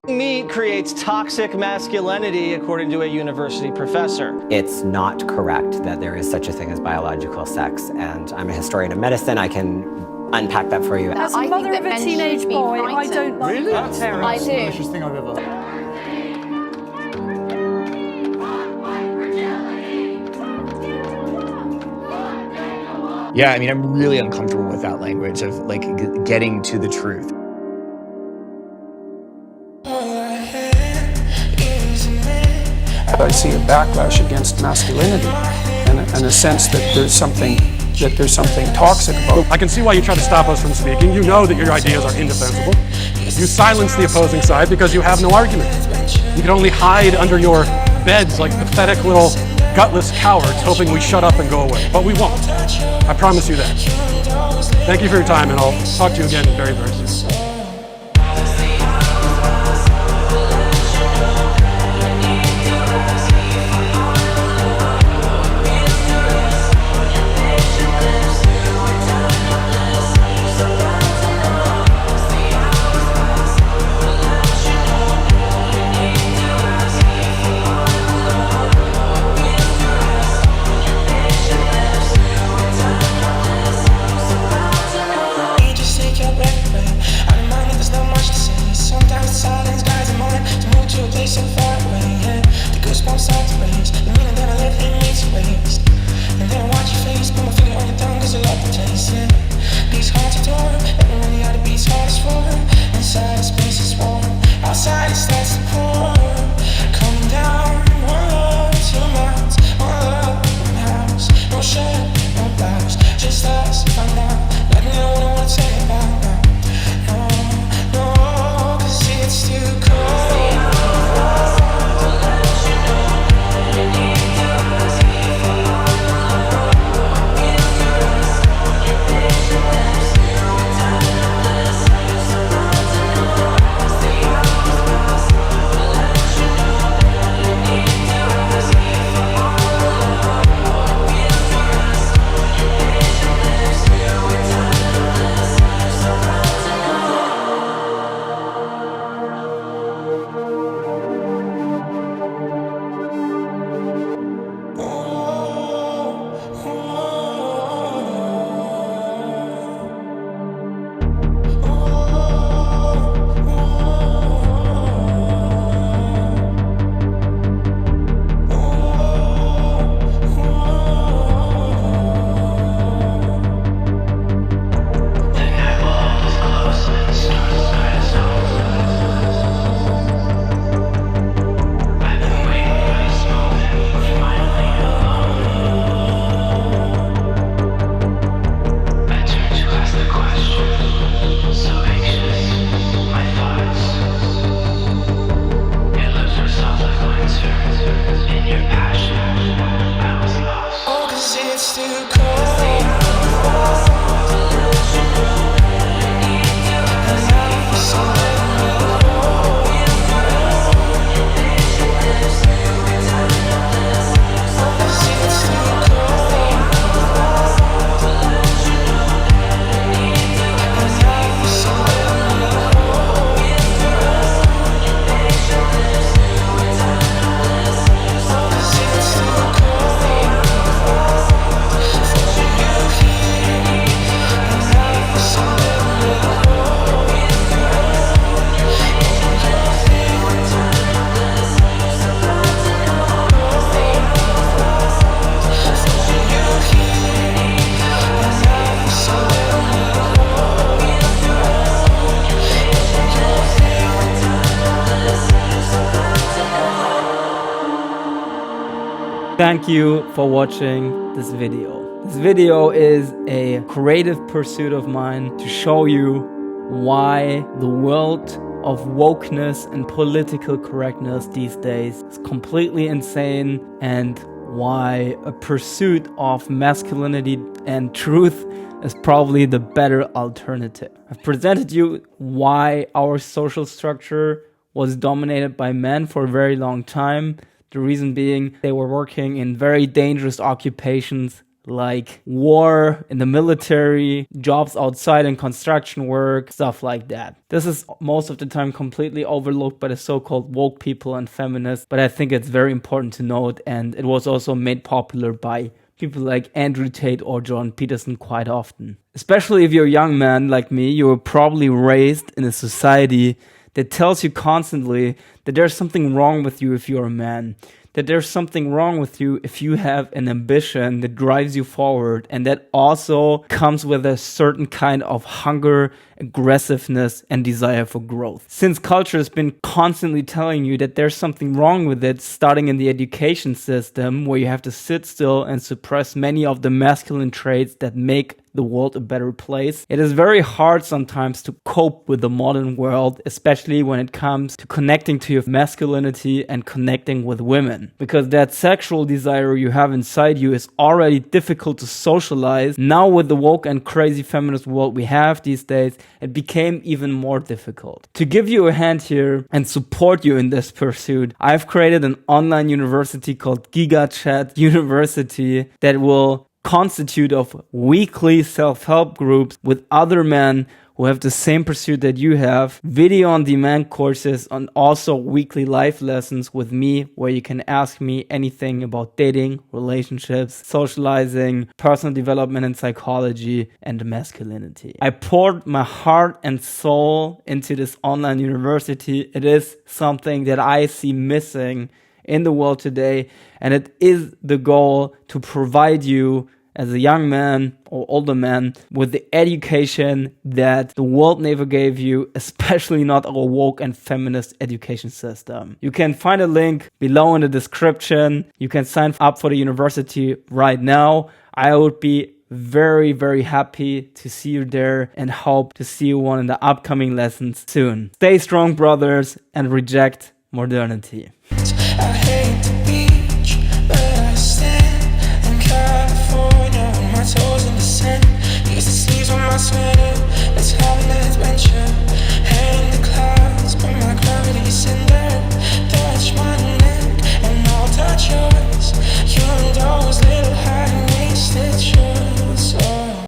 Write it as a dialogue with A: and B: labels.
A: Meat creates toxic masculinity, according to a university professor.
B: It's not correct that there is such a thing as biological sex, and I'm a historian of medicine. I can unpack that for you.
C: As a mother of a teenage boy, I don't like
D: Really? That's the
C: I
D: most
C: do.
D: delicious thing I've ever.
E: Yeah, I mean, I'm really uncomfortable with that language of like getting to the truth.
F: I see a backlash against masculinity and a sense that there's something toxic about it.
G: I can see why you try to stop us from speaking. You know that your ideas are indefensible. You silence the opposing side because you have no argument. You can only hide under your beds like pathetic little gutless cowards hoping we shut up and go away. But we won't. I promise you that. Thank you for your time, and I'll talk to you again very, very soon.
H: Thank you for watching this video. This video is a creative pursuit of mine to show you why the world of wokeness and political correctness these days is completely insane, and why a pursuit of masculinity and truth is probably the better alternative. I've presented you why our social structure was dominated by men for a very long time. The reason being they were working in very dangerous occupations like war in the military, jobs outside in construction work, stuff like that. This is most of the time completely overlooked by the so-called woke people and feminists, but I think it's very important to note, and it was also made popular by people like Andrew Tate or Jordan Peterson quite often. Especially if you're a young man like me, you were probably raised in a society that tells you constantly that there's something wrong with you if you're a man, that there's something wrong with you if you have an ambition that drives you forward, and that also comes with a certain kind of hunger, aggressiveness, and desire for growth. Since culture has been constantly telling you that there's something wrong with it, starting in the education system, where you have to sit still and suppress many of the masculine traits that make the world a better place, it is very hard sometimes to cope with the modern world, especially when it comes to connecting to your masculinity and connecting with women. Because that sexual desire you have inside you is already difficult to socialize. Now with the woke and crazy feminist world we have these days, it became even more difficult. To give you a hand here and support you in this pursuit, I've created an online university called GigaChat University that will constitute of weekly self-help groups with other men who have the same pursuit that you have, video on demand courses, and also weekly life lessons with me where you can ask me anything about dating, relationships, socializing, personal development and psychology, and masculinity. I poured my heart and soul into this online university. It is something that I see missing in the world today, and it is the goal to provide you as a young man or older man with the education that the world never gave you, especially not our woke and feminist education system. You can find a link below in the description. You can sign up for the university right now. I would be very, very happy to see you there and hope to see you one in the upcoming lessons soon. Stay strong, brothers, and reject modernity.
D: I hate